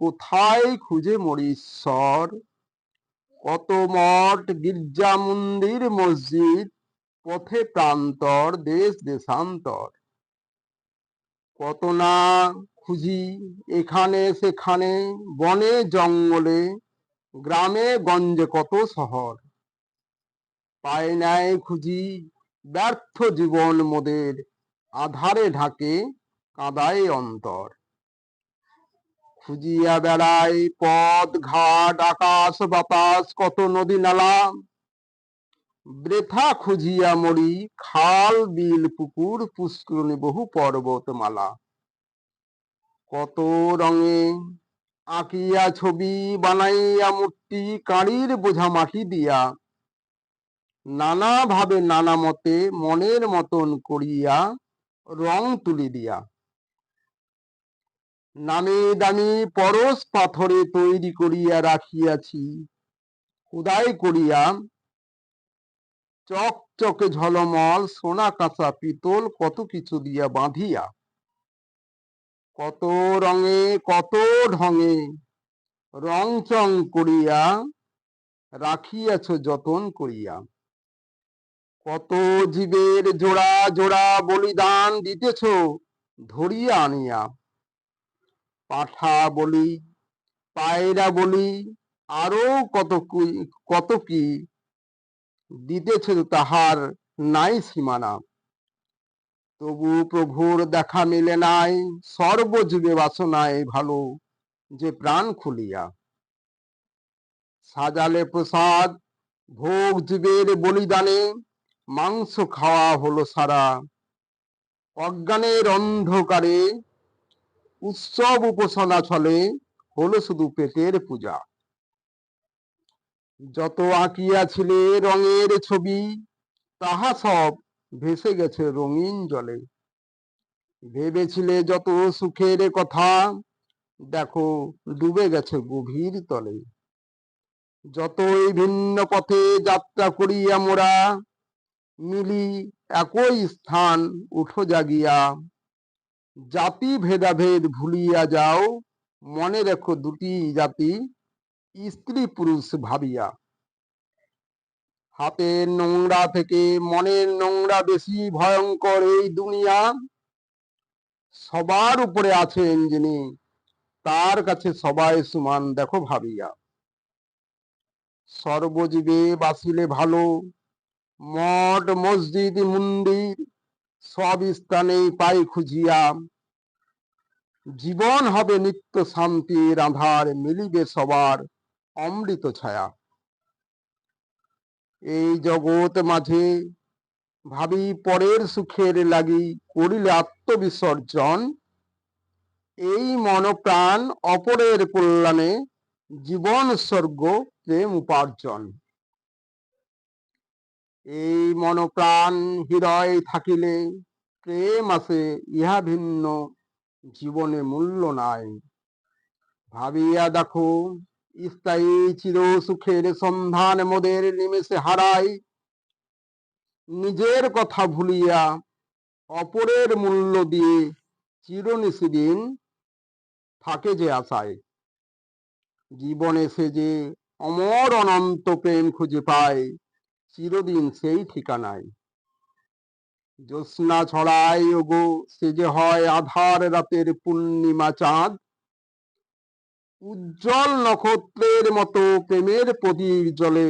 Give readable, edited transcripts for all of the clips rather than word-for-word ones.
কোথায় খুঁজে মরি ঈশ্বর, কত মঠ গির্জা মন্দির মসজিদ, পথে প্রান্তর দেশ দেশান্তর, কত না খুঁজি এখানে সেখানে, বনে জঙ্গলে, গ্রামে গঞ্জে কত শহর, পাই নাই খুঁজি ব্যর্থ জীবন মোদের, আধারে ঢাকে কাঁদায় অন্তর, খুঁজিয়া বেড়াই পথ ঘাট আকাশ বাতাস, কত নদী নালা, বৃথা খুঁজিয়া মরি খাল বিল পুকুর পুষ্করিণী বহু পর্বতমালা, কত রঙে আঁকিয়া ছবি বানাইয়া মূর্তি, কাঁড়ির বোঝা মাটি দিয়া, নানা ভাবে নানা মতে মনের মতন করিয়া রং তুলি দিয়া, নামি দামি পরশ পাথরে তৈরি করিয়া রাখিয়াছি, খোদাই করিয়া চকচকে ঝলমল সোনা কাঁচা পিতল কত কিছু দিয়া বাঁধিয়া, কত রঙে কত ঢঙে রং চং করিয়া রাখিয়াছ যতন করিয়া, কত জীবের জোড়া জোড়া বলিদান দিতেছ ধরিয়া আনিয়া, পাঠা বলি পায়রা বলি আরো কত কি দিতেছ, তাহার নাই সীমানা, তবু প্রভুর দেখা মিলে নাই, সর্বজীবে বাসনায় ভালো যে প্রাণ খুলিয়া, সাজালে প্রসাদ ভোগ জীবের বলিদানে, মাংস খাওয়া হলো সারা, অজ্ঞানের অন্ধকারে উৎসব উপাসনা চলে, হলো শুধু পেটের পূজা, যত আঁকিয়াছিলে রঙের ছবি, তাহা সব ভেসে গেছে রঙিন জলে, ভেবেছিলে যত সুখের কথা, দেখো ডুবে গেছে গভীর তলে, যতই ভিন্ন পথে যাত্রা করিয়া মোরা, মিলি একই স্থান উঠো জাগিয়া, জাতি ভেদাভেদ ভুলিয়া যাও, মনে রেখো দুটি জাতি স্ত্রী পুরুষ ভাবিয়া, হাতের নোংরা থেকে মনের নোংরা বেশি ভয়ঙ্কর এই দুনিয়া, সবার উপরে আছেন যিনি, তার কাছে সবাই সমান দেখো ভাবিয়া, সর্বজীবে বাসিলে ভালো, মঠ মসজিদ মন্দির সব স্থানেই পাই খুঁজিয়া, জীবন হবে নিত্য শান্তির আধার, মিলিবে সবার অমৃত ছায়া, এই জগৎ মাঝে ভাবি পরের সুখের লাগি, করিলে আত্মবিসর্জন, এই মন প্রাণ অপরের কল্যাণে, জীবন স্বর্গ প্রেম উপার্জন, এই মন প্রাণ হৃদয় থাকিলে প্রেম আছে, ইহা ভিন্ন জীবনে মূল্য নাই, ভাবিয়া দেখো স্থায়ী চির সুখের সন্ধান মোদের নিমেষে হারাই, নিজের কথা ভুলিয়া অপরের মূল্য দিয়ে চিরনিশিদিন থাকে যে আশায়, জীবনে সে যে অমর অনন্ত প্রেম খুঁজে পায়, চিরদিন সেই ঠিকানায়, জ্যোৎস্না ছড়ায় ওগো সে যে হয় আধার রাতের পূর্ণিমা চাঁদ, উজ্জ্বল নক্ষত্রের মতো প্রেমের প্রদীপ জ্বলে,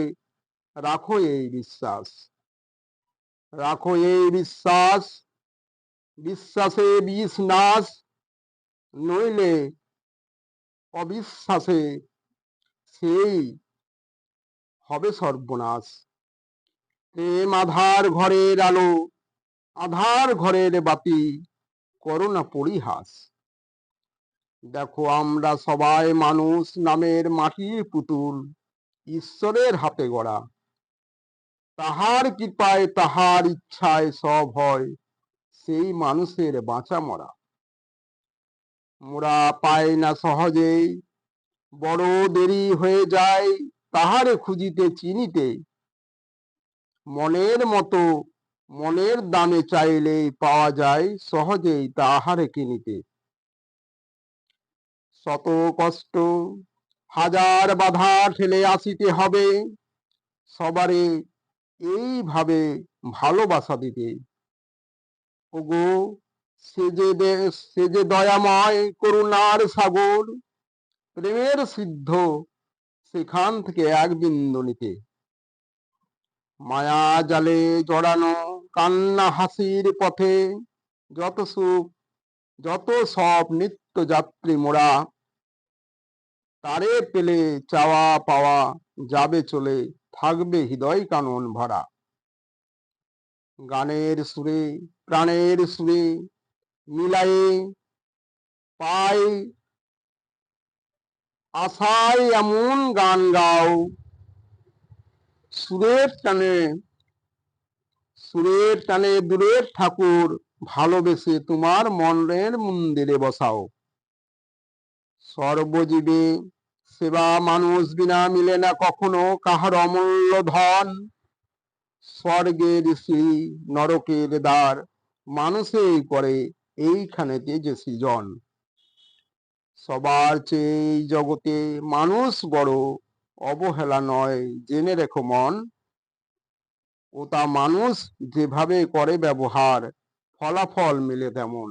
রাখো এই বিশ্বাস, রাখো এই বিশ্বাস, বিশ্বাসে বিষ নাশ, নইলে অবিশ্বাসে সেই হবে সর্বনাশ, প্রেম আধার ঘরের আলো, আধার ঘরের বাতি, করো না পরিহাস, দেখো আমরা সবাই মানুষ নামের মাটির পুতুল, ঈশ্বরের হাতে গড়া, তাহার কৃপায় তাহার ইচ্ছায় সব হয়, সেই মানুষের বাঁচা মরা, মোরা পাই না সহজেই, বড় দেরি হয়ে যায় তাহারে খুঁজিতে চিনিতে, মনের মতো মনের দামে চাইলেই পাওয়া যায় সহজেই তাহারে কিনিতে, শত কষ্ট হাজার বাধা ঠেলে আসিতে হবে, সবারে এইভাবে ভালোবাসা দিতে। ওগো সে যে দয়াময় করুণার সাগর, প্রেমের সিদ্ধ সেখান থেকে এক বিন্দু নিতে। মায়া জালে জড়ানো কান্না হাসির পথে, যত সুখ যত সব নিত্য যাত্রী মোরা, তারে পেলে চাওয়া পাওয়া যাবে চলে, থাকবে হৃদয় কানন ভরা। গানের সুরে প্রাণের সুরে মিলায়ে পাই আশায় এমন গান গাও, সুরের টানে সুরের টানে দূরের ঠাকুর ভালোবেসে তোমার মনের মন্দিরে বসাও। সর্বজীবে সেবা মানুষ বিনা মিলে না কখনো কাহার অমূল্য ধন, স্বর্গের শ্রী নরকের দ্বার মানুষেই করে এইখানেতে যে সৃজন। সবার চেয়ে এই জগতে মানুষ বড়, অবহেলা নয় জেনে রেখো মন, ও তা মানুষ যেভাবে করে ব্যবহার ফলাফল মেলে তেমন।